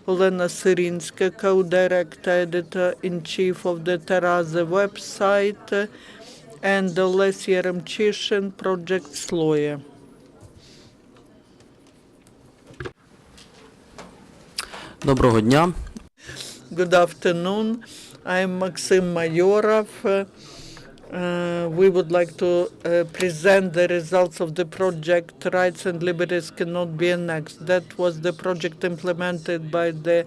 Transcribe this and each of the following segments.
Olena Syrinska, co-director, editor-in-chief of the Taraza website, and Leslie Remchishin, project's lawyer. Доброго дня. Good afternoon. I'm Maksym Mayorov. We would like to present the results of the project Rights and Liberties Cannot Be Annexed. That was the project implemented by the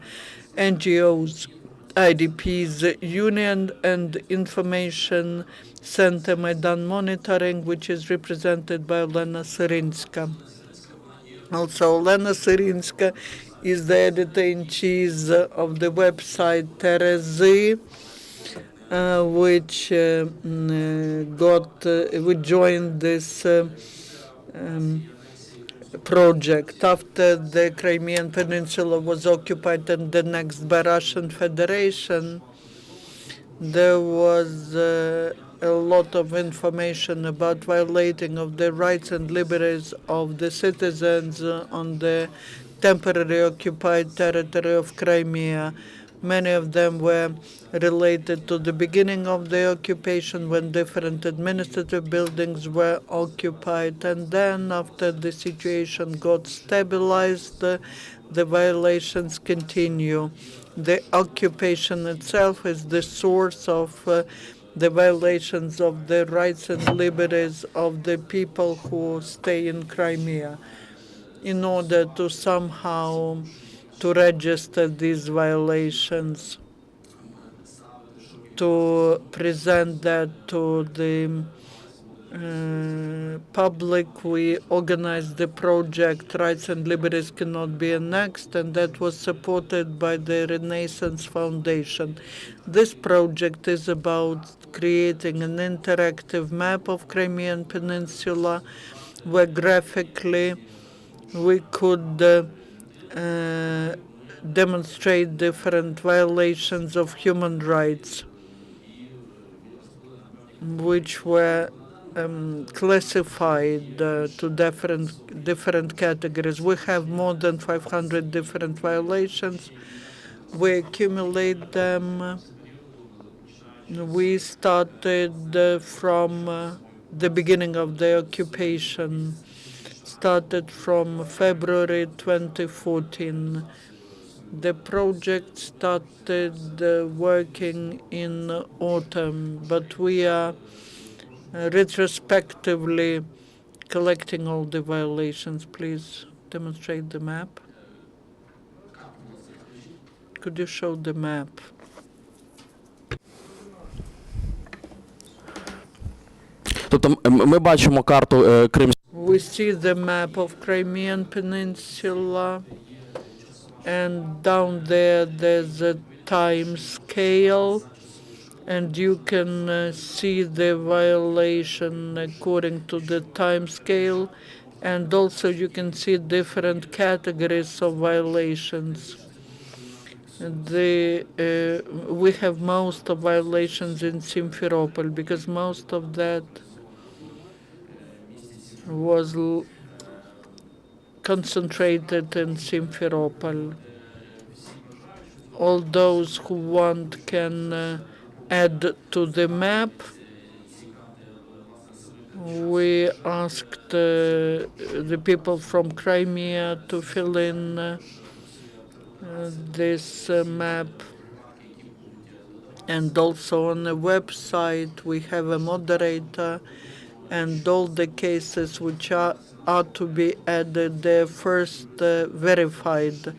NGOs, IDPs Union and Information Center Maidan Monitoring, which is represented by Olena Syrinska. Also, Olena Syrinska is the editor-in-chief of the website Terezy, which joined this project after the Crimean Peninsula was occupied and annexed by Russian Federation. There was a lot of information about violating of the rights and liberties of the citizens on the temporarily occupied territory of Crimea. Many of them were related to the beginning of the occupation when different administrative buildings were occupied, and then after the situation got stabilized, the violations continue. The occupation itself is the source of the violations of the rights and liberties of the people who stay in Crimea. In order to somehow to register these violations, to present that to the public, we organized the project Rights and Liberties Cannot Be Annexed, and that was supported by the Renaissance Foundation. This project is about creating an interactive map of Crimean Peninsula where graphically we could demonstrate different violations of human rights, which were classified to different categories. We have more than 500 different violations. We accumulate them. We started from the beginning of the occupation, started from February 2014. The project started working in autumn, but we are retrospectively collecting all the violations. Please demonstrate the map. Could you show the map? Тобто ми бачимо карту Кримського. We see the map of Crimean Peninsula, and down there there's a time scale, and you can see the violation according to the time scale, and also you can see different categories of violations. We have most of violations in Simferopol because most of that was concentrated in Simferopol. All those who want can add to the map. We asked the people from Crimea to fill in this map. And also on the website we have a moderator, and all the cases which are to be added, they're first verified.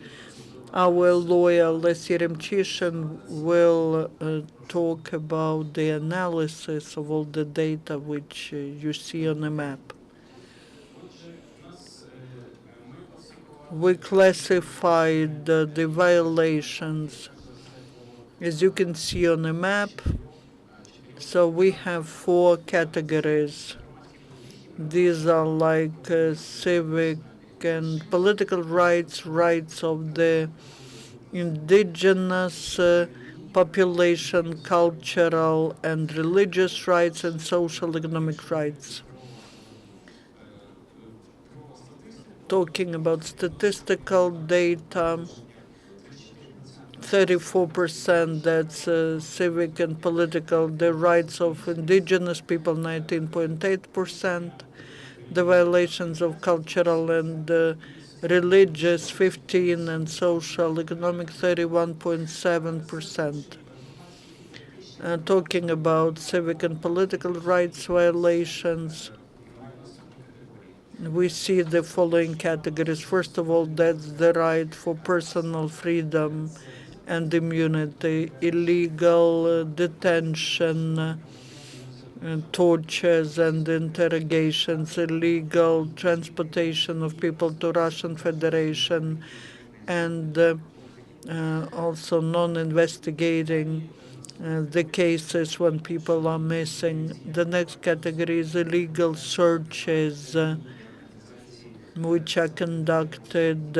Our lawyer, Leslie Remchishin, will talk about the analysis of all the data which you see on the map. We classified the violations, as you can see on the map. So we have 4 categories. These are like civic and political rights, rights of the indigenous population, cultural and religious rights, and social economic rights. Talking about statistical data, 34%, that's civic and political. The rights of indigenous people, 19.8%. The violations of cultural and religious, 15, and social, economic, 31.7%. Talking about civic and political rights violations, we see the following categories. First of all, that's the right for personal freedom and immunity, illegal detention, tortures and interrogations, illegal transportation of people to Russian Federation, and also non-investigating the cases when people are missing. The next category is illegal searches, which are conducted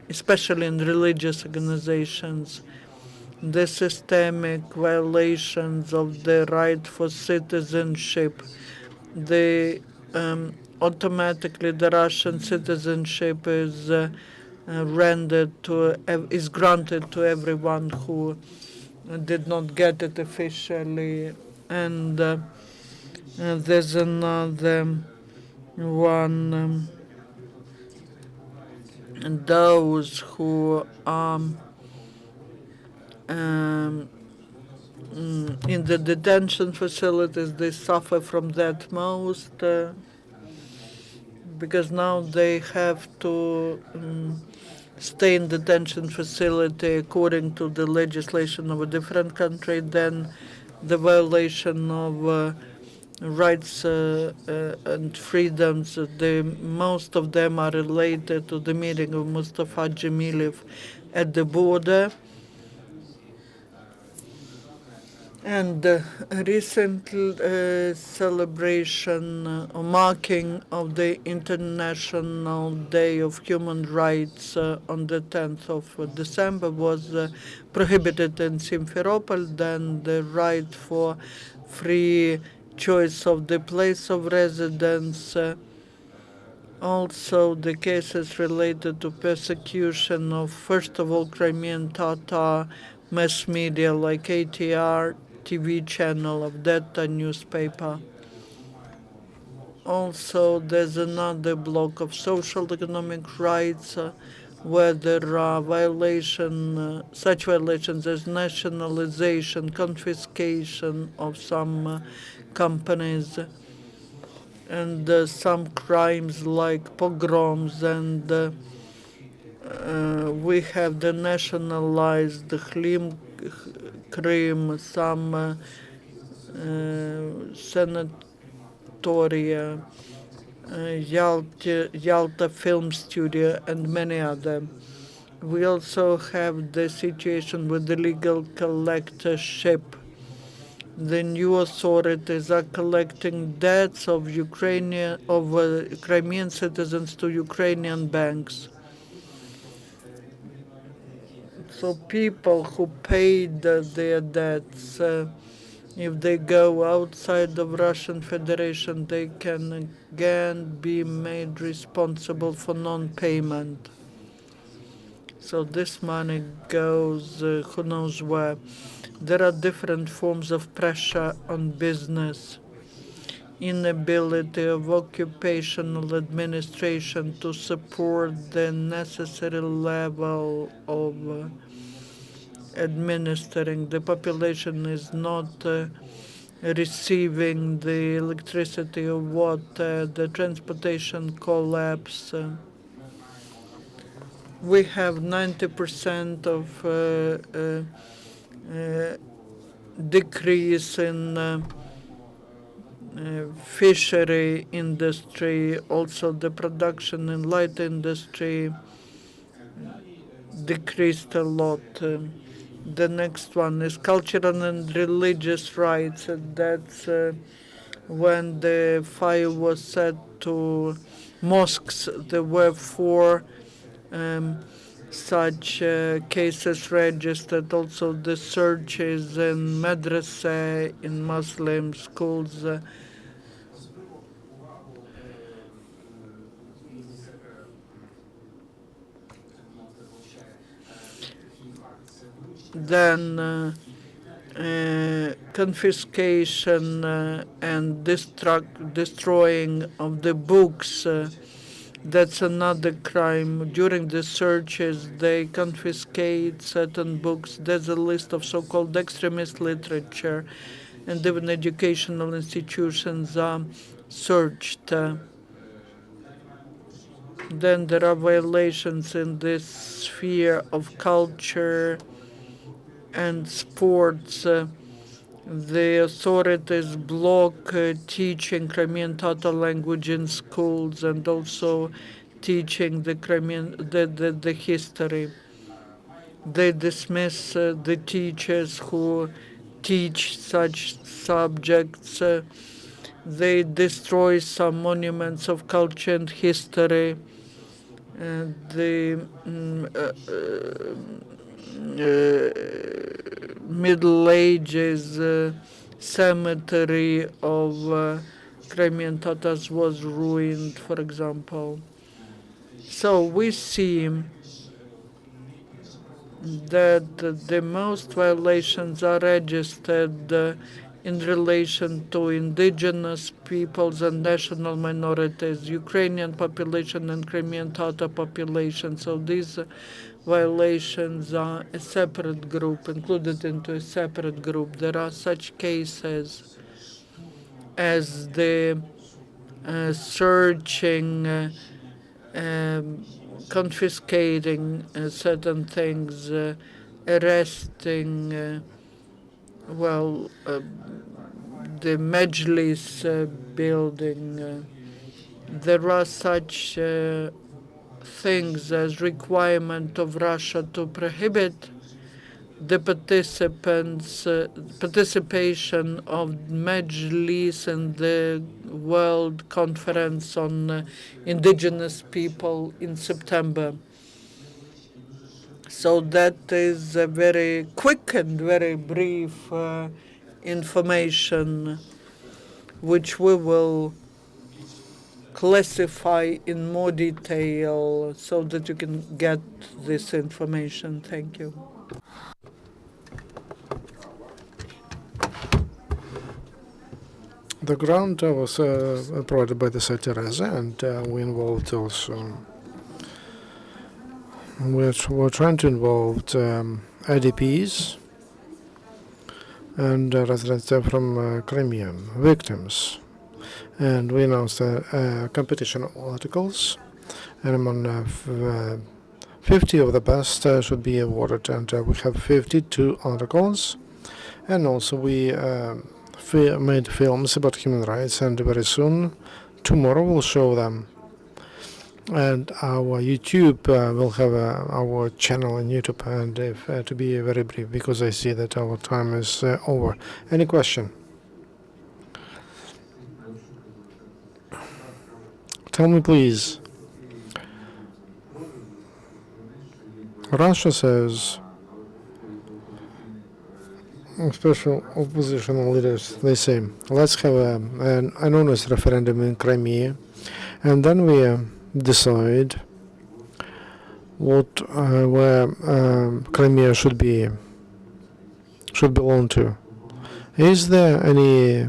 especially in religious organizations. The systemic violations of the right for citizenship. The automatically the Russian citizenship is is granted to everyone who did not get it officially, and there's another one. Those who are in the detention facilities, they suffer from that most because now they have to stay in detention facility according to the legislation of a different country. Then the violation of rights and freedoms, most of them are related to the meeting of Mustafa Dzhemilev at the border. And recent celebration or marking of the International Day of Human Rights on the 10th of December was prohibited in Simferopol. Then the right for free choice of the place of residence. Also, the cases related to persecution of, first of all, Crimean Tatar mass media like ATR TV channel of that newspaper. Also, there's another block of social economic rights where there are such violations as nationalization, confiscation of some companies, and some crimes like pogroms, and we have the nationalized Krim, some sanatoria, Yalta Film Studio, and many other. We also have the situation with the legal collectorship. The new authorities are collecting debts of Crimean citizens to Ukrainian banks. So people who paid their debts, if they go outside of Russian Federation, they can again be made responsible for non-payment. So this money goes who knows where. There are different forms of pressure on business. Inability of occupational administration to support the necessary level of administering. The population is not receiving the electricity or water, the transportation collapse. We have 90% of decrease in fishery industry, also the production in light industry decreased a lot. The next one is cultural and religious rights. That's when the fire was set to mosques. There were four such cases registered. Also the searches in madrasa, in Muslim schools. Then confiscation and destroying of the books. That's another crime. During the searches, they confiscate certain books. There's a list of so-called extremist literature, and even educational institutions are searched. Then there are violations in this sphere of culture and sports. The authorities block teaching Crimean Tatar language in schools and also teaching the Crimean the history. They dismiss the teachers who teach such subjects. They destroy some monuments of culture and history. The Middle Ages cemetery of Crimean Tatars was ruined, for example. So we see that the most violations are registered in relation to indigenous peoples and national minorities, Ukrainian population and Crimean Tatar population. So these violations are a separate group, included into a separate group. There are such cases as the searching, confiscating certain things, arresting, the Majlis building. There are such things as requirement of Russia to prohibit the participation of Majlis and the World Conference on Indigenous People in September. So that is a very quick and very brief information which we will classify in more detail so that you can get this information. Thank you. The grant was provided by the site Teresa, and we involved also. We're trying to involve IDPs and residents from Crimean victims. And we announced a competition of articles, and among 50 of the best should be awarded. And we have 52 articles. And also we made films about human rights, and very soon, tomorrow, we'll show them. And our YouTube will have our channel on YouTube, and if to be very brief, because I see that our time is over. Any question? Tell me, please. Russia says, special opposition leaders, they say, let's have an anonymous referendum in Crimea, and then we decide what where Crimea should belong to. Is there any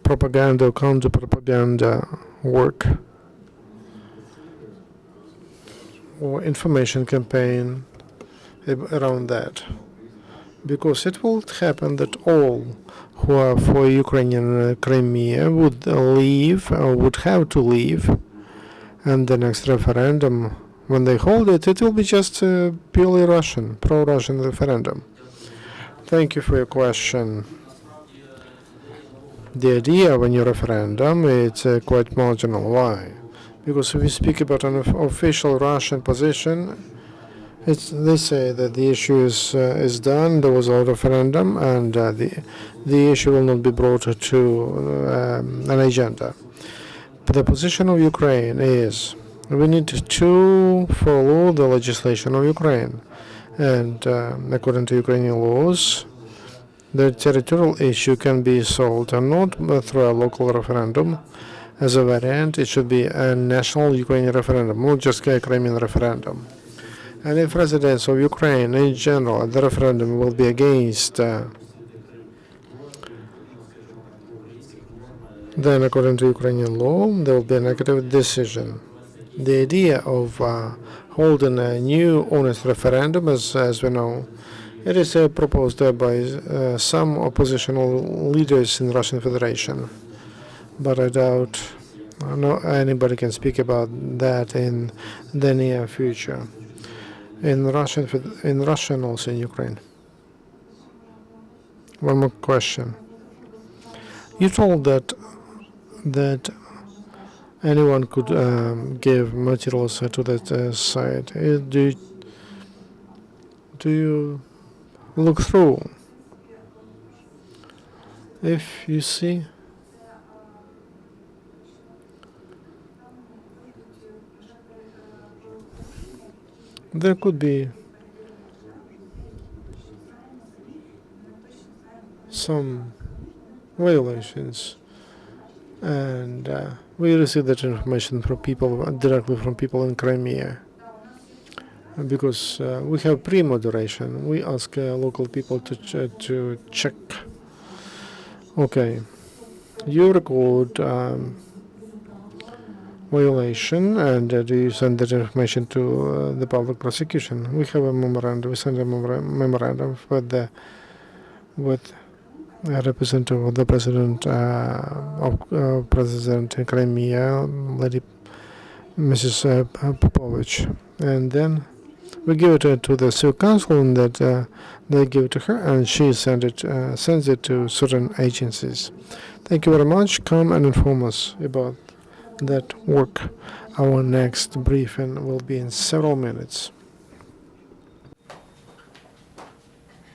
propaganda or counter-propaganda work or information campaign around that? Because it will happen that all who are for Ukrainian Crimea would leave, or would have to leave, and the next referendum, when they hold it, it will be just purely Russian, pro-Russian referendum. Thank you for your question. The idea of a new referendum, it's quite marginal. Why? Because if we speak about an official Russian position, they say that the issue is done, there was a referendum, and the issue will not be brought to an agenda. But the position of Ukraine is we need to follow the legislation of Ukraine. And according to Ukrainian laws, the territorial issue can be solved and not through a local referendum. As a variant, it should be a national Ukrainian referendum, not just a Crimean referendum. And if residents of Ukraine in general at the referendum will be against, then according to Ukrainian law, there will be a negative decision. The idea of holding a new honest referendum, as we know, it is proposed by some oppositional leaders in Russian Federation. But I doubt no anybody can speak about that in the near future. In Russia and also in Ukraine. One more question. You told that anyone could give materials to that site. Do you look through? If you see, there could be some violations, and we receive that information from people directly from people in Crimea. Because we have pre-moderation, we ask local people to check. Okay, you record violation, and do you send that information to the public prosecution? We have a memorandum. We send a memorandum with a representative of the president of president in Crimea, Lady Mrs. Popovich, and then we give it to the civil council, and that they give it to her, and she sends it to certain agencies. Thank you very much. Come and inform us about that work. Our next briefing will be in several minutes.